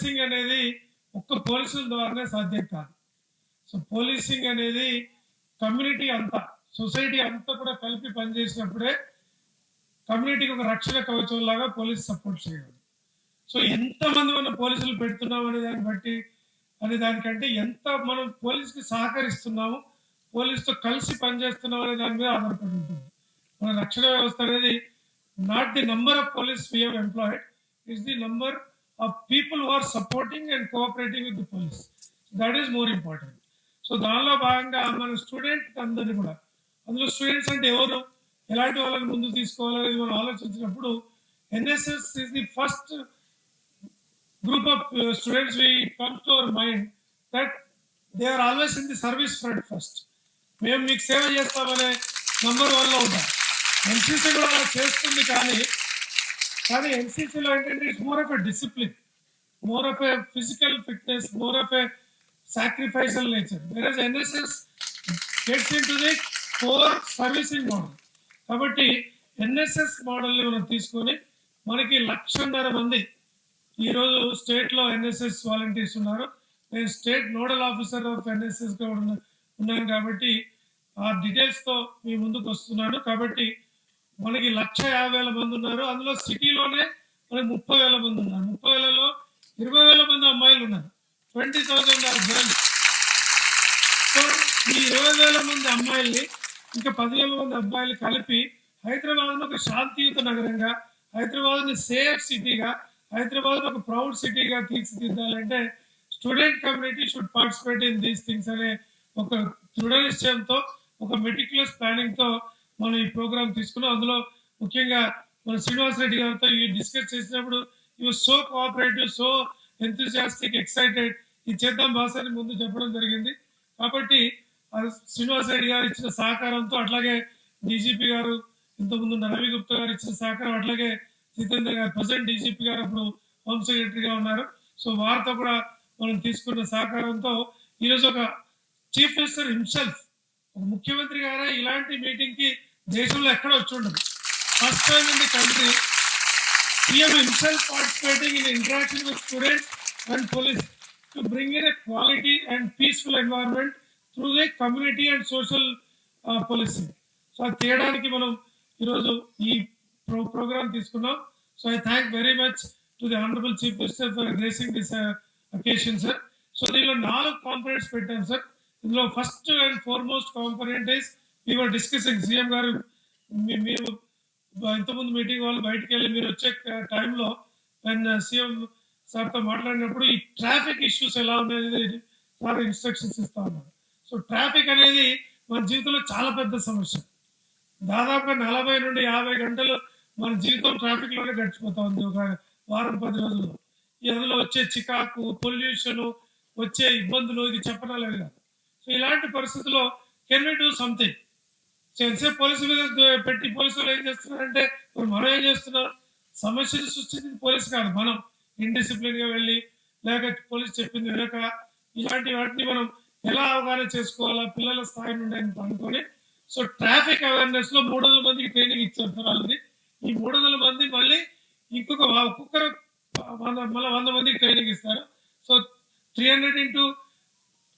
Policing అనేది ఒక్క పోలీసుల ద్వారానే సాధ్యం కాదు. సో పోలీసింగ్ అనేది కమ్యూనిటీ అంతా, సొసైటీ అంతా కూడా కలిపి పనిచేసినప్పుడే కమ్యూనిటీకి ఒక రక్షణ కవచం లాగా పోలీస్ సపోర్ట్ చేయగలరు. సో ఎంతమంది మనం పోలీసులు పెడుతున్నాం అనే దాన్ని బట్టి, అనే దానికంటే ఎంత మనం పోలీసుకి సహకరిస్తున్నాము, పోలీసుతో కలిసి పనిచేస్తున్నాం అనే దాని మీద ఆధారపడి ఉంటుంది. మన రక్షణ వ్యవస్థ అనేది not the number of police we have employed, it's the number of people who are supporting and cooperating with the police. That is more important. So దానిలో భాగంగా మన స్టూడెంట్ అందరినీ కూడా, అందులో స్టూడెంట్స్ అంటే ఎవరు, ఎలాంటి వాళ్ళని ముందుకు తీసుకోవాలనేది మనం ఆలోచించినప్పుడు NSS is the first group of students we comes to our mind that they are always in the service front first. మేము మీకు సేవ చేస్తామనే నంబర్ 1లో ఉంటాం. ఎన్సీసీ కూడా అలా చేస్తుంది, కానీ ఎన్సీసీలో ఏంటంటే it's more of a discipline, more of a physical fitness, more of a sacrificial nature. Versus NSS gets in to the core servicing model. కాబట్టి ఎన్ఎస్ఎస్ మోడల్ని మనం తీసుకొని మనకి 1,50,000 మంది ఈరోజు స్టేట్లో ఎన్ఎస్ఎస్ వాలంటీర్స్ ఉన్నారు. నేను స్టేట్ నోడల్ ఆఫీసర్ ఆఫ్ ఎన్ఎస్ఎస్గా ఉన్నాను కాబట్టి ఆ డీటెయిల్స్తో మీ ముందుకు వస్తున్నాను. కాబట్టి మనకి 1,50,000 మంది ఉన్నారు. అందులో సిటీలోనే మనకి 30,000 మంది ఉన్నారు. 30,000లో 20,000 మంది అమ్మాయిలు ఉన్నారు. 20,000 ఆర్ గర్ల్స్. సో ఈ 20,000 మంది అమ్మాయిల్ని ఇంకా 10,000 మంది అబ్బాయిలు కలిపి హైదరాబాద్ను ఒక శాంతియుత నగరంగా, హైదరాబాద్ని సేఫ్ సిటీగా, హైదరాబాద్ ఒక ప్రౌడ్ సిటీగా తీర్చిదిద్దాలంటే student community should participate in these things అనే ఒక దృఢ నిశ్చయంతో, ఒక మెటిక్యులస్ ప్లానింగ్తో మనం ఈ ప్రోగ్రామ్ తీసుకున్నాం. అందులో ముఖ్యంగా మన శ్రీనివాస్ రెడ్డి గారితో ఈ డిస్కస్ చేసినప్పుడు ఈ so cooperative, so enthusiastic, excited, ఇది చేద్దాం బాస్ అని ముందు చెప్పడం జరిగింది. కాబట్టి శ్రీనివాస్ రెడ్డి గారు ఇచ్చిన సహకారంతో, అట్లాగే డీజీపీ గారు ఇంతకుముందు రవి గుప్తా గారు ఇచ్చిన సహకారం, అట్లాగే జితేంద్ర గారు ప్రజెంట్ డీజీపీ గారు అప్పుడు హోమ్ సెక్రటరీగా ఉన్నారు. సో వారితో కూడా మనం తీసుకున్న సహకారంతో ఈరోజు ఒక చీఫ్ మినిస్టర్ హిమ్సెల్ఫ్, ఒక ముఖ్యమంత్రి గారే ఇలాంటి మీటింగ్ కి దేశంలో ఎక్కడ వచ్చి ఉండదు. First time in the country CM himself participating in interaction with students and police to bring in a quality and peaceful environment through the community and social policing. So అది చేయడానికి మనం ఈరోజు ఈ program తీసుకున్నాం. So I thank very much to the honourable chief minister for gracing this occasion sir. So దీనిలో 4 components పెట్టాం sir. ఇందులో first and foremost component is we were discussing, CM గారు మీరు ఇంతకుముందు మీటింగ్ వాళ్ళు బయటకు వెళ్ళి మీరు వచ్చే టైంలో సీఎం సార్తో మాట్లాడినప్పుడు ఈ ట్రాఫిక్ ఇష్యూస్ ఎలా ఉన్నాయి సార్ ఇన్స్ట్రక్షన్స్ ఇస్తా ఉన్నారు. సో ట్రాఫిక్ అనేది మన జీవితంలో చాలా పెద్ద సమస్య. దాదాపుగా 40 నుండి 50 గంటలు మన జీవితం ట్రాఫిక్ లోనే గడిచిపోతా ఉంది ఒక వారం 10 రోజుల్లో. అందులో వచ్చే చికాకు, పొల్యూషన్, వచ్చే ఇబ్బందులు ఇది చెప్పనాలేదు కాదు. సో ఇలాంటి పరిస్థితుల్లో can we do something? So ఎంతసేపు పోలీసు మీద పెట్టి పోలీసులు ఏం చేస్తున్నారంటే మనం ఏం చేస్తున్నాం? సమస్యను సృష్టించింది పోలీసు కాదు, మనం ఇండిసిప్లిన్ గా వెళ్ళి లేక పోలీసు చెప్పింది వినక ఇలాంటి వాటిని మనం ఎలా అవగాహన చేసుకోవాలా పిల్లల స్థాయి నుండి అని అనుకొని, సో ట్రాఫిక్ అవేర్నెస్ లో 300 మందికి ట్రైనింగ్ ఇచ్చారు సార్ ఆల్రెడీ. ఈ 300 మంది మళ్ళీ ఒక్కొక్కరు మళ్ళీ 100 మందికి ట్రైనింగ్ ఇస్తారు. So 300 into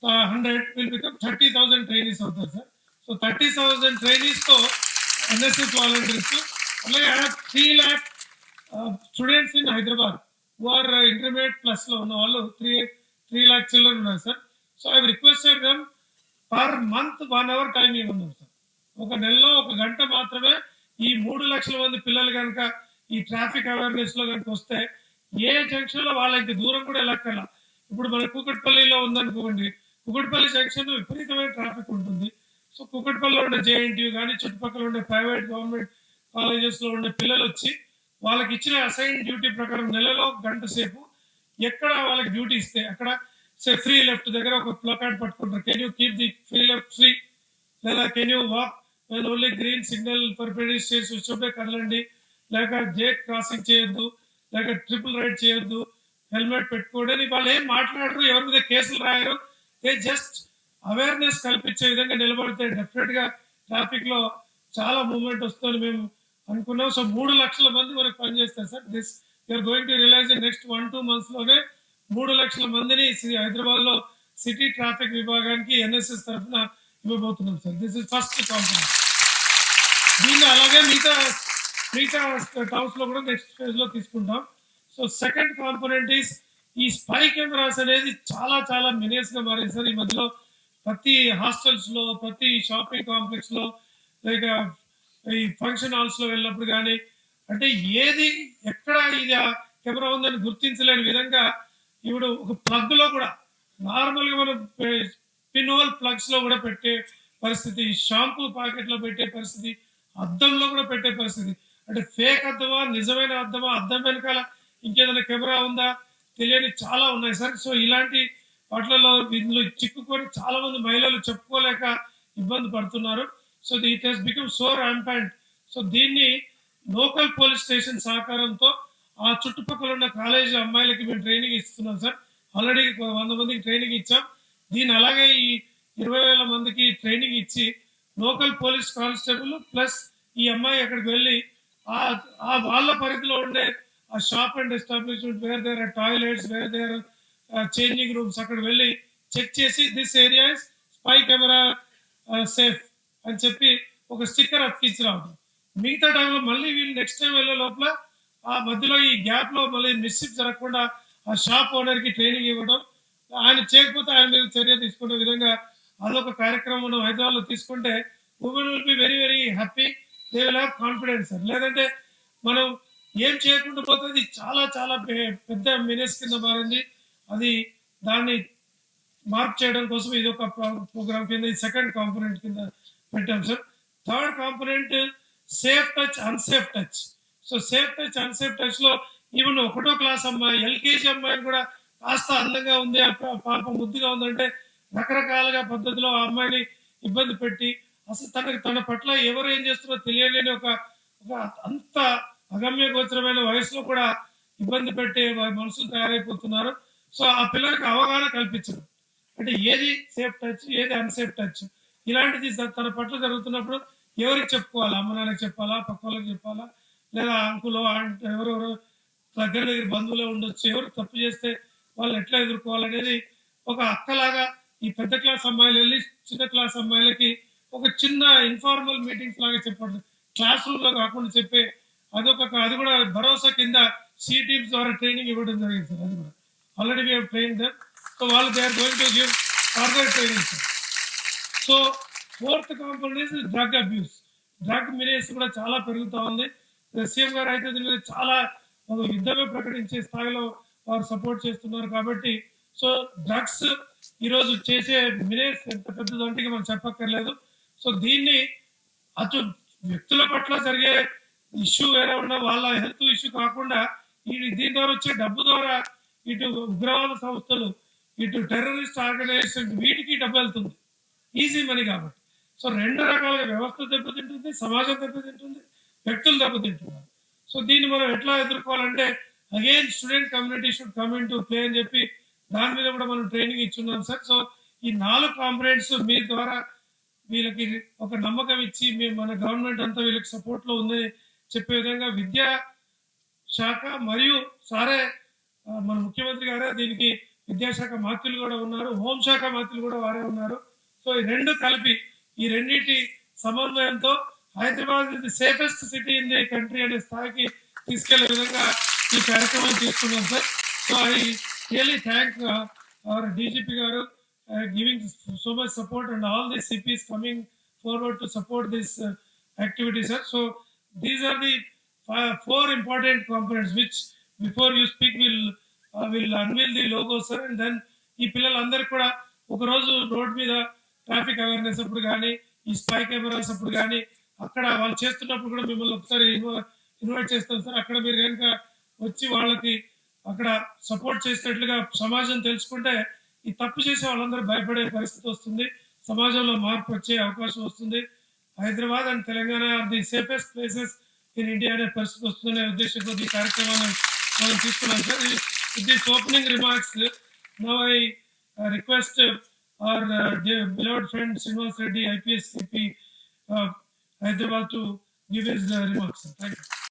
100 will become 30,000 trainees అవుతారు సార్. సో 30,000 ట్రైనీస్ తో ఎన్ఎస్ఎస్ వాలంటీర్స్, అలాగే 3 lakh students in Hyderabad who are intermediate plus లో ఉన్న వాళ్ళు 3 lakh చిల్డ్రన్ ఉన్నారు sir. So I requested them per month 1 hour time ఇవ్వన్నారు సార్. ఒక నెలలో 1 గంట మాత్రమే ఈ 3 లక్షల మంది పిల్లలు కనుక ఈ ట్రాఫిక్ అవేర్నెస్ లో కనుక వస్తే ఏ జంక్షన్ లో వాళ్ళకి దూరం కూడా వెళ్ళక్కర్లా. ఇప్పుడు మన కూకట్పల్లిలో ఉందనుకోండి, కూకట్పల్లి జంక్షన్ విపరీతమైన ట్రాఫిక్ ఉంటుంది. సో కూకట్పల్లిలో ఉండే జేఎన్టీయూ కానీ చుట్టుపక్కల ఉండే ప్రైవేట్ గవర్నమెంట్ కాలేజెస్ లో ఉండే పిల్లలు వచ్చి వాళ్ళకి ఇచ్చిన అసైన్ డ్యూటీ ప్రకారం నెలలో 1 గంట సేపు ఎక్కడ వాళ్ళకి డ్యూటీ ఇస్తే అక్కడ ఫ్రీ లెఫ్ట్ దగ్గర ఒక ప్లకార్డ్ పట్టుకుంటారు, can you keep the free left free, లేదా can you walk when only green signal for pedestrians వచ్చే కదలండి, లేక జేక్ క్రాసింగ్ చేయొద్దు, లేక ట్రిపుల్ రైడ్ చేయొద్దు, హెల్మెట్ పెట్టుకోండి. వాళ్ళు ఏం మాట్లాడరు, ఎవరి మీద కేసులు రాయరు. దే జస్ట్ అవేర్నెస్ కల్పించే విధంగా నిలబడితే డెఫినెట్ గా ట్రాఫిక్ లో చాలా మూవ్మెంట్ వస్తుందని మేము అనుకున్నాం. సో 3 లక్షల మంది మనకు పనిచేస్తారు sir. This you're going to realise next 1-2 months లోనే 3 లక్షల మందిని హైదరాబాద్ లో సిటీ ట్రాఫిక్ విభాగానికి ఎన్ఎస్ఎస్ తరఫున ఇవ్వబోతున్నాం sir. This is first component. దీన్ని అలాగే మిగతా మిగతా టౌన్స్ లో కూడా నెక్స్ట్ ఫేజ్ లో తీసుకుంటాం. సో సెకండ్ కాంపోనెంట్ ఈస్ ఈ స్పై కెమెరాస్ అనేది చాలా చాలా మినియస్ గా మారింది సార్. ఈ మధ్యలో ప్రతి హాస్టల్స్ లో, ప్రతి షాపింగ్ కాంప్లెక్స్ లో, లైక్ ఈ ఫంక్షన్ హాల్స్ లో వెళ్ళినప్పుడు కానీ, అంటే ఏది ఎక్కడ ఇది కెమెరా ఉందని గుర్తించలేని విధంగా ఇప్పుడు ఒక ప్లగ్ లో కూడా నార్మల్ గా మనం పిన్ హోల్ ప్లగ్స్ లో కూడా పెట్టే పరిస్థితి, షాంపూ పాకెట్ లో పెట్టే పరిస్థితి, అద్దంలో కూడా పెట్టే పరిస్థితి. అంటే ఫేక్ అద్దమా, నిజమైన అద్దమా, అద్దం వెనకాల ఇంకేదైనా కెమెరా ఉందా తెలియని చాలా ఉన్నాయి సార్. సో ఇలాంటి వాటిలలో ఇందులో చిక్కుకొని చాలా మంది మహిళలు చెప్పుకోలేక ఇబ్బంది పడుతున్నారు. So it has become so rampant. So దీన్ని లోకల్ పోలీస్ స్టేషన్ సహకారంతో ఆ చుట్టుపక్కల ఉన్న కాలేజీ అమ్మాయిలకి మేము ట్రైనింగ్ ఇస్తున్నాం సార్. ఆల్రెడీ 100 మందికి ట్రైనింగ్ ఇచ్చాం. దీన్ని అలాగే ఈ 20,000 మందికి ట్రైనింగ్ ఇచ్చి లోకల్ పోలీస్ కానిస్టేబుల్ ప్లస్ ఈ అమ్మాయి అక్కడికి వెళ్ళి ఆ వాళ్ళ పరిధిలో ఉండే ఆ shop and establishment where there are toilets, where there changing rooms అక్కడ వెళ్ళి చెక్ చేసి this area is spy camera safe అని చెప్పి ఒక స్టిక్కర్ అతికించి రావడం. మిగతా టైంలో మళ్ళీ వీళ్ళు నెక్స్ట్ టైం వెళ్ళే లోపల ఆ మధ్యలో ఈ గ్యాప్ లో మళ్ళీ మిస్టేక్ జరగకుండా ఆ షాప్ ఓనర్ కి ట్రైనింగ్ ఇవ్వడం, ఆయన చేయకపోతే ఆయన మీద చర్య తీసుకునే విధంగా అదొక కార్యక్రమం మనం హైదరాబాద్ లో తీసుకుంటే women will be very very happy, they will have confidence sir. లేదంటే మనం ఏం చేయకుండా పోతుంది చాలా చాలా పెద్ద మినేస్ కింద మారింది. అది దాన్ని మార్క్ చేయడం కోసం ఇది ఒక ప్రోగ్రామ్ కింద ఈ సెకండ్ కాంపోనెంట్ కింద పెట్టాం sir. Third component safe touch, unsafe touch. So safe touch, unsafe touch లో ఈవెన్ 1వ క్లాస్ అమ్మాయి, ఎల్కేజీ అమ్మాయిని కూడా కాస్త అందంగా ఉంది, పాప ముద్దుగా ఉందంటే రకరకాలుగా పద్ధతిలో ఆ అమ్మాయిని ఇబ్బంది పెట్టి అసలు తన పట్ల ఎవరు ఏం చేస్తున్నారో తెలియలేని ఒక అంత అగమ్య గోచరమైన వయసులో కూడా ఇబ్బంది పెట్టే మనుషులు తయారైపోతున్నారు. సో ఆ పిల్లలకి అవగాహన కల్పించడం, అంటే ఏది సేఫ్ టచ్, ఏది అన్సేఫ్ టచ్, ఇలాంటిది తన పట్ల జరుగుతున్నప్పుడు ఎవరికి చెప్పుకోవాలా, అమ్మ నాన్నకి చెప్పాలా, పక్క వాళ్ళకి చెప్పాలా, లేదా అంకులో ఎవరెవరు దగ్గర బంధువులే ఉండొచ్చు, ఎవరు తప్పు చేస్తే వాళ్ళు ఎట్లా ఎదుర్కోవాలనేది ఒక అక్కలాగా ఈ పెద్ద క్లాస్ అమ్మాయిలు వెళ్ళి చిన్న క్లాస్ అమ్మాయిలకి ఒక చిన్న ఇన్ఫార్మల్ మీటింగ్స్ లాగా చెప్పండి, క్లాస్ రూమ్ లో కాకుండా చెప్పే అది కూడా భరోసా కింద సి టీమ్స్ ద్వారా ట్రైనింగ్ ఇవ్వడం జరిగింది సార్. అది కూడా already we train them. So వాళ్ళు they are going to give further training sir. So fourth component is drug abuse. Drug menace కూడా చాలా పెరుగుతూ ఉంది. సీఎం గారు అయితే దీని మీద చాలా యుద్ధమే ప్రకటించే స్థాయిలో వారు సపోర్ట్ చేస్తున్నారు. కాబట్టి సో డ్రగ్స్ ఈరోజు చేసే మినేస్ ఎంత పెద్దదంటే మనం చెప్పక్కర్లేదు. సో దీన్ని అటు వ్యక్తుల పట్ల జరిగే ఇష్యూ వేరే ఉన్న వాళ్ళ హెల్త్ ఇష్యూ కాకుండా దీని ద్వారా వచ్చే డబ్బు ద్వారా ఇటు ఉగ్రవాద సంస్థలు, ఇటు టెర్రరిస్ట్ ఆర్గనైజేషన్ వీటికి డబ్బు వెళ్తుంది, ఈజీ మనీ కాబట్టి. సో 2 రకాలుగా వ్యవస్థ దెబ్బతింటుంది, సమాజం దెబ్బతింటుంది, వ్యక్తులు దెబ్బతింటున్నారు. సో దీన్ని మనం ఎట్లా ఎదుర్కోవాలంటే again student community should come into play అని చెప్పి దాని మీద కూడా మనం ట్రైనింగ్ ఇచ్చున్నాం సార్. సో ఈ 4 కాంపోనెంట్స్ మీ ద్వారా వీళ్ళకి ఒక నమ్మకం ఇచ్చి మన గవర్నమెంట్ అంతా వీళ్ళకి సపోర్ట్ లో ఉందని చెప్పే విధంగా విద్యా శాఖ మరియు సారే మన ముఖ్యమంత్రి గారే దీనికి విద్యాశాఖ మంత్రులు కూడా ఉన్నారు, హోంశాఖ మంత్రులు కూడా వారే ఉన్నారు. సో ఈ 2 కలిపి ఈ రెండింటి సమన్వయంతో Hyderabad is the safest city in the country అనే స్థాయికి తీసుకెళ్లే విధంగా ఈ కార్యక్రమం తీసుకున్నాం sir. So I really thank our DGP గారు giving so much support and all the CPs coming forward to support this activity, sir. So these are the 4 important components which before you speak will unveil the logo, sir. And then ఈ పిల్లలందరికీ కూడా ఒక రోజు road మీద traffic awareness అప్పుడు కానీ, ఈ spy cameras అప్పుడు కానీ, అక్కడ వాళ్ళు చేస్తున్నప్పుడు కూడా మిమ్మల్ని ఒకసారి ఇన్వైట్ చేస్తాం సార్. అక్కడ మీరు కనుక వచ్చి వాళ్ళకి అక్కడ సపోర్ట్ చేసినట్లుగా సమాజం తెలుసుకుంటే ఈ తప్పు చేసే వాళ్ళందరూ భయపడే పరిస్థితి వస్తుంది, సమాజంలో మార్పు వచ్చే అవకాశం వస్తుంది. Hyderabad and Telangana are the safest places in India అనే పరిస్థితి వస్తుందనే ఉద్దేశంతో ఈ కార్యక్రమాన్ని మనం తీసుకున్నాం sir. With this opening remarks now I request our beloved friend Srinivas Reddy, IPS CP Hyderabad, to give his remarks. Thank you.